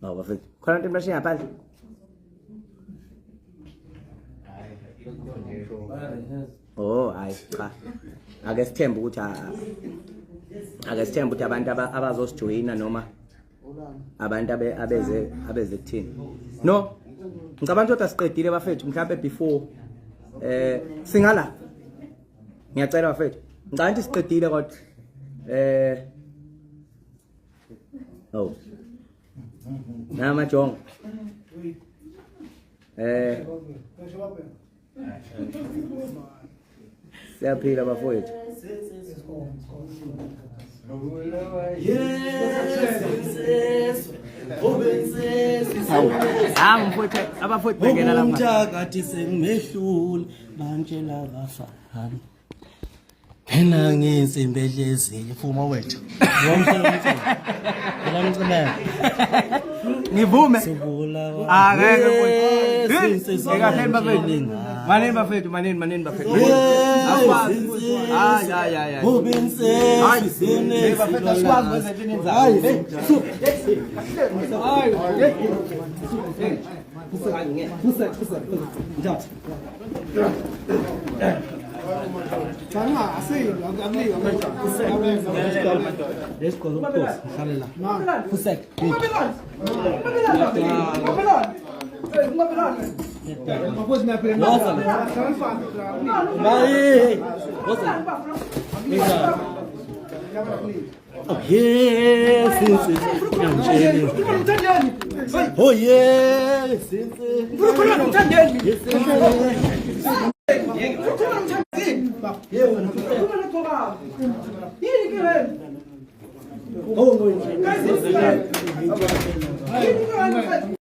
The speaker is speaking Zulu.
Oh, bafethu. Khona into emashini ngaphandle. Oh, hayi cha. Ake sithembe ukuthi abantu abazosijoyina noma abantu abeze kuthini. No. Ngicabanga ukuthi asiqedile bafethu mhlawumbe before singala. Ngiyacela bafethu. Ngicabanga ukuthi siqedile kodwa oh. Nama Jong. Siyaphila bafowethu. Abafowethu bengena lapha. Umthakathi sengimehlule bantshela abafana. Phela ngensimbi edlezile fuma wethu. Ngivume. Ngeke mfowethu. Ekathemba bafethu. Maneni bafethu. Ya. Ubinse bafethu asikwazi kwenza into Oh yes,